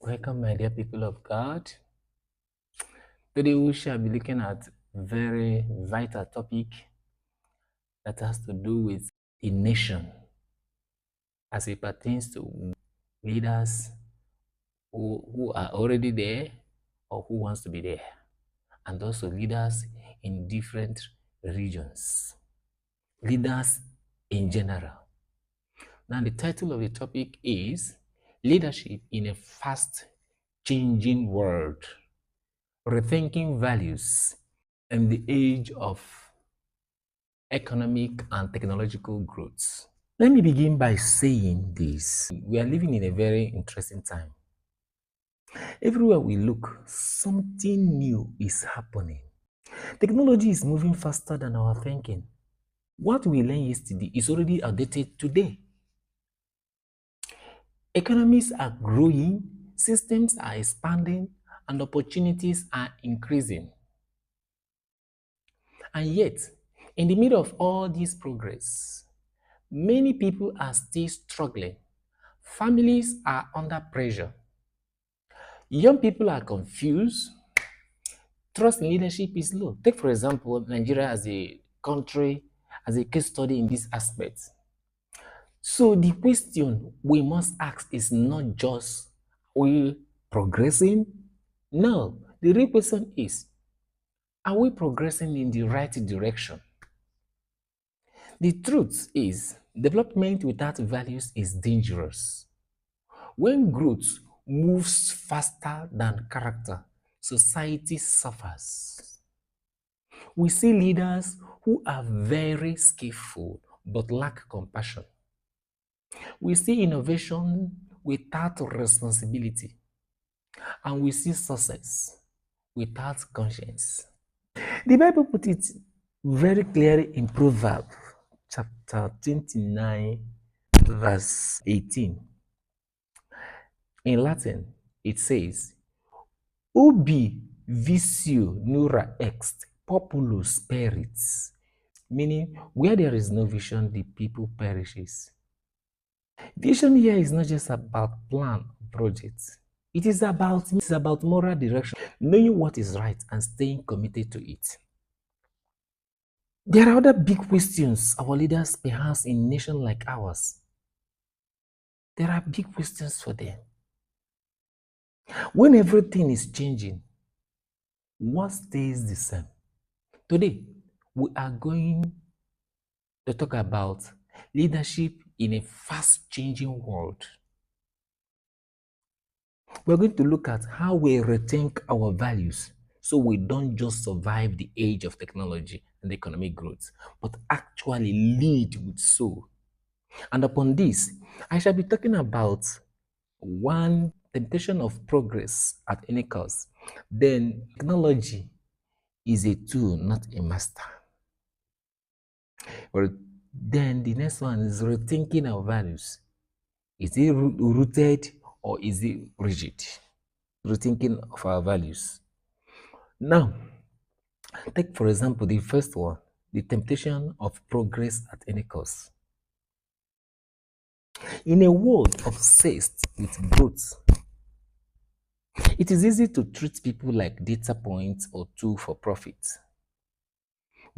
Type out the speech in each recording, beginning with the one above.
Welcome, my dear people of God. Today we shall be looking at a very vital topic that has to do with a nation as it pertains to leaders who are already there or who wants to be there, and also leaders in different regions, leaders in general. Now, the title of the topic is Leadership in a Fast Changing World. Rethinking Values in the Age of Economic and Technological Growth. Let me begin by saying this. We are living in a very interesting time. Everywhere we look, something new is happening. Technology is moving faster than our thinking. What we learned yesterday is already outdated today. Economies are growing, systems are expanding, and opportunities are increasing. And yet, in the middle of all this progress, many people are still struggling. Families are under pressure. Young people are confused. Trust in leadership is low. Take, for example, Nigeria as a country, as a case study in this aspect. So the question we must ask is not just, are we progressing? No, the real question is, are we progressing in the right direction? The truth is, development without values is dangerous. When growth moves faster than character, society suffers. We see leaders who are very skillful but lack compassion. We see innovation without responsibility. And we see success without conscience. The Bible put it very clearly in Proverbs chapter 29, verse 18. In Latin, it says, Ubi visio nura ext, populus perit, meaning where there is no vision, the people perishes. Vision here is not just about plan projects. It is about moral direction, knowing what is right and staying committed to it. There are other big questions our leaders perhaps in a nation like ours. There are big questions for them. When everything is changing, what stays the same? Today, we are going to talk about leadership in a fast-changing world. We're going to look at how we rethink our values so we don't just survive the age of technology and economic growth, but actually lead with soul. And upon this, I shall be talking about one, temptation of progress at any cost. Then technology is a tool, not a master. Or then the next one is rethinking our values. Is it rooted or is it rigid? Rethinking of our values. Now, take for example the first one, the temptation of progress at any cost. In a world obsessed with growth, it is easy to treat people like data points or tool for profit.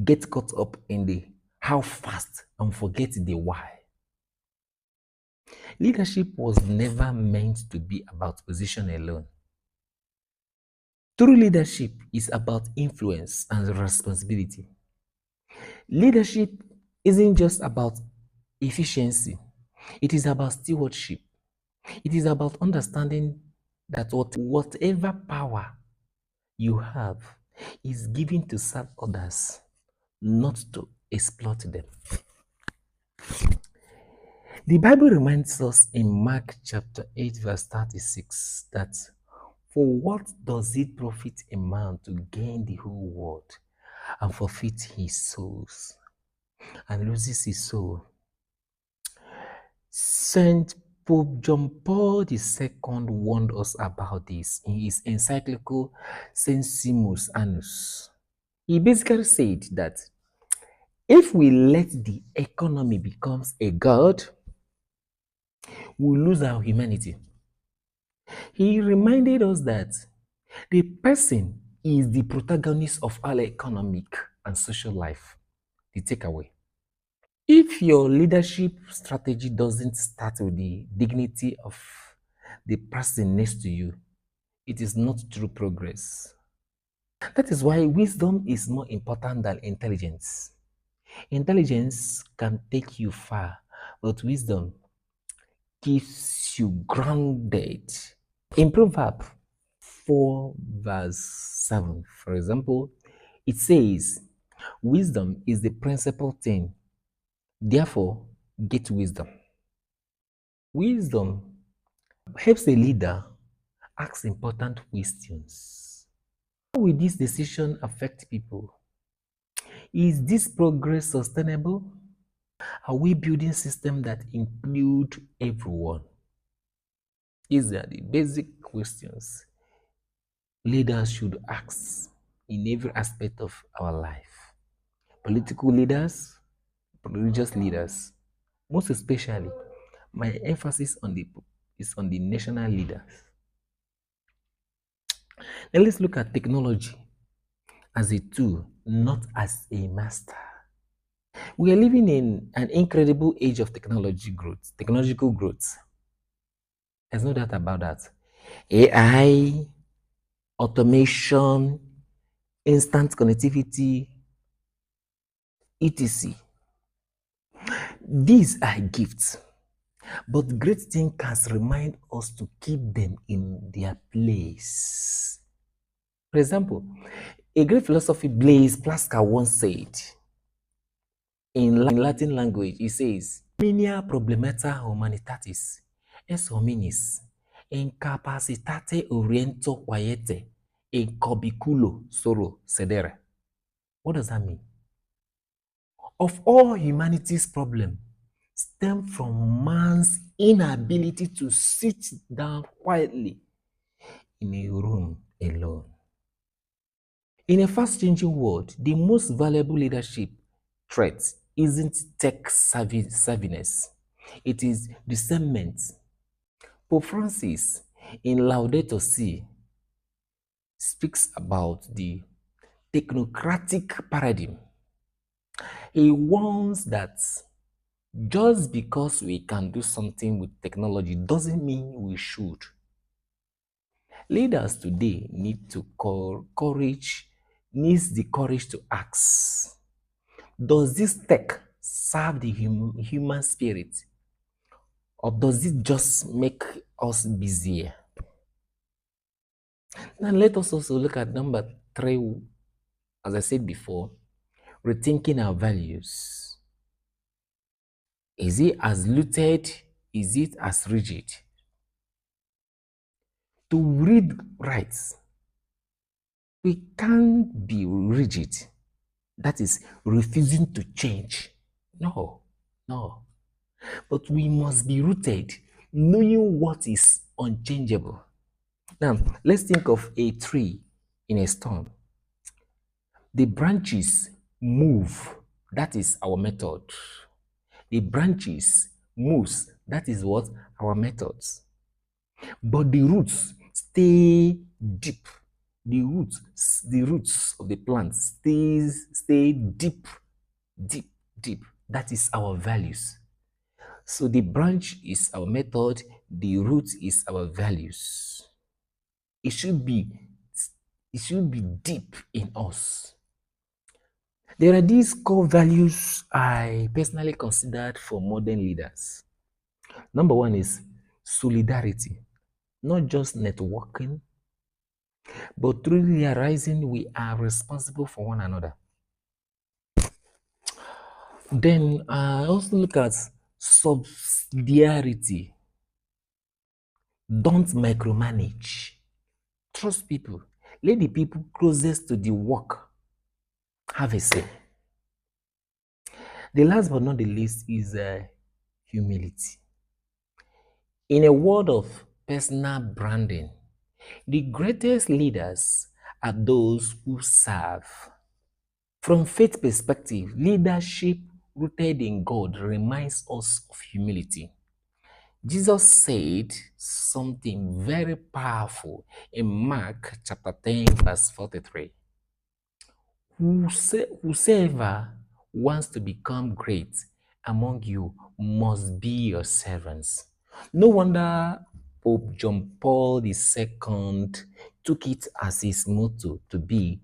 Get caught up in the how fast and forget the why. Leadership was never meant to be about position alone. True leadership is about influence and responsibility. Leadership isn't just about efficiency, it is about stewardship. It is about understanding that whatever power you have is given to serve others, not to exploit them. The Bible reminds us in Mark chapter 8, verse 36 that for what does it profit a man to gain the whole world and forfeit his souls and loses his soul? Saint Pope John Paul II warned us about this in his encyclical Sensimus Annus. He basically said that if we let the economy become a god, we lose our humanity. He reminded us that the person is the protagonist of our economic and social life. The takeaway. If your leadership strategy doesn't start with the dignity of the person next to you, it is not true progress. That is why wisdom is more important than intelligence. Intelligence can take you far, but wisdom keeps you grounded. In Proverbs 4, verse 7, for example, it says, wisdom is the principal thing. Therefore, get wisdom. Wisdom helps a leader ask important questions. How will this decision affect people? Is this progress sustainable? Are we building systems that include everyone? These are the basic questions leaders should ask in every aspect of our life. Political leaders, religious leaders, most especially, my emphasis is on the national leaders. Now let's look at technology as a tool, not as a master. We are living in an incredible age of technological growth. There's no doubt about that. AI, automation, instant connectivity, etc. These are gifts, but great thinkers remind us to keep them in their place. For example, a great philosopher Blaise Pascal once said, in Latin language, he says, "Minia problemata humanitatis es hominis incapacitate oriento quiete in corbiculo solo sedere." What does that mean? Of all humanity's problems stem from man's inability to sit down quietly in a room alone. In a fast-changing world, the most valuable leadership trait isn't tech savviness, it is discernment. Pope Francis, in Laudato Si, speaks about the technocratic paradigm. He warns that just because we can do something with technology doesn't mean we should. Leaders today needs the courage to ask, does this tech serve the human spirit, or does it just make us busier? Now let us also look at number 3, as I said before, rethinking our values. Is it as rooted? Is it as rigid? To read rights, we can't be rigid. That is refusing to change. No, no. But we must be rooted, knowing what is unchangeable. Now, let's think of a tree in a storm. The branches move. That is our method. The branches moves. That is what? Our methods. But the roots stay deep. The roots of the plant stay deep, deep, deep. That is our values. So the branch is our method, the root is our values. It should be deep in us. There are these core values I personally considered for modern leaders. Number 1 is solidarity, not just networking, but truly realizing we are responsible for one another. Then I also look at subsidiarity. Don't micromanage. Trust people. Let the people closest to the work have a say. The last but not the least is humility. In a world of personal branding, the greatest leaders are those who serve. From faith perspective, leadership rooted in God reminds us of humility. Jesus said something very powerful in Mark chapter 10, verse 43. Whosoever wants to become great among you must be your servants. No wonder Pope John Paul II took it as his motto to be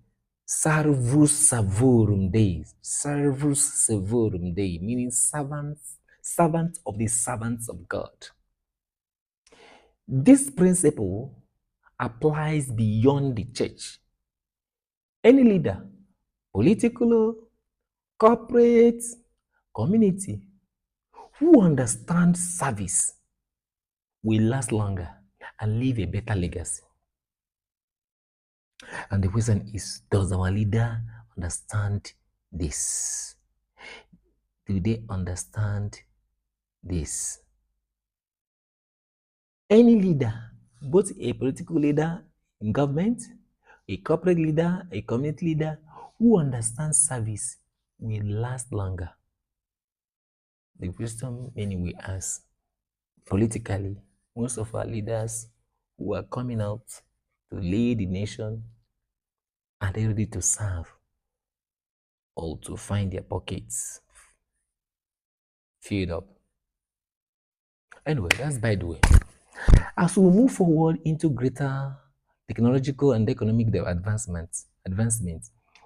Servus Servorum Dei. Servus Servorum Dei, meaning servant of the servants of God. This principle applies beyond the church. Any leader, political, corporate, community, who understands service will last longer and leave a better legacy. And the question is, does our leader understand this? Do they understand this? Any leader, both a political leader in government, a corporate leader, a community leader, who understands service will last longer. The question many will ask, politically, most of our leaders who are coming out to lead the nation, are they ready to serve or to find their pockets filled up? Anyway, that's by the way. As we move forward into greater technological and economic advancements,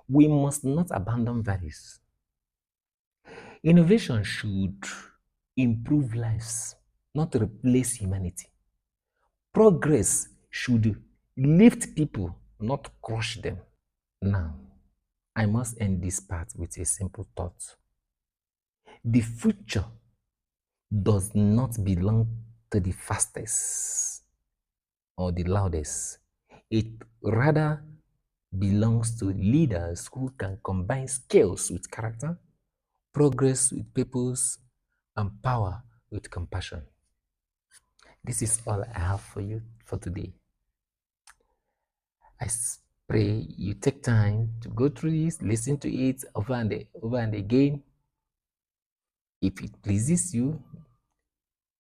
we must not abandon values. Innovation should improve lives, not replace humanity. Progress should lift people, not crush them. Now, I must end this part with a simple thought. The future does not belong to the fastest or the loudest. It rather belongs to leaders who can combine skills with character, progress with purpose, and power with compassion. This is all I have for you for today. I pray you take time to go through this, listen to it over and again. If it pleases you,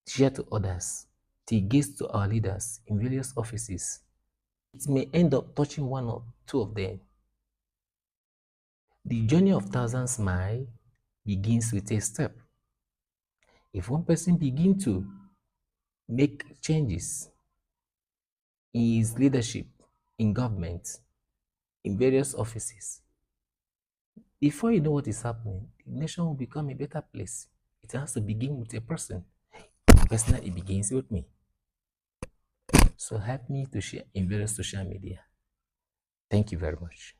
share to others. Take gifts to our leaders in various offices. It may end up touching one or two of them. The journey of thousands miles begins with a step. If one person begins to make changes in his leadership, in government, in various offices, before you know what is happening, the nation will become a better place. It has to begin with a person. Personally, it begins with me. So help me to share in various social media. Thank you very much.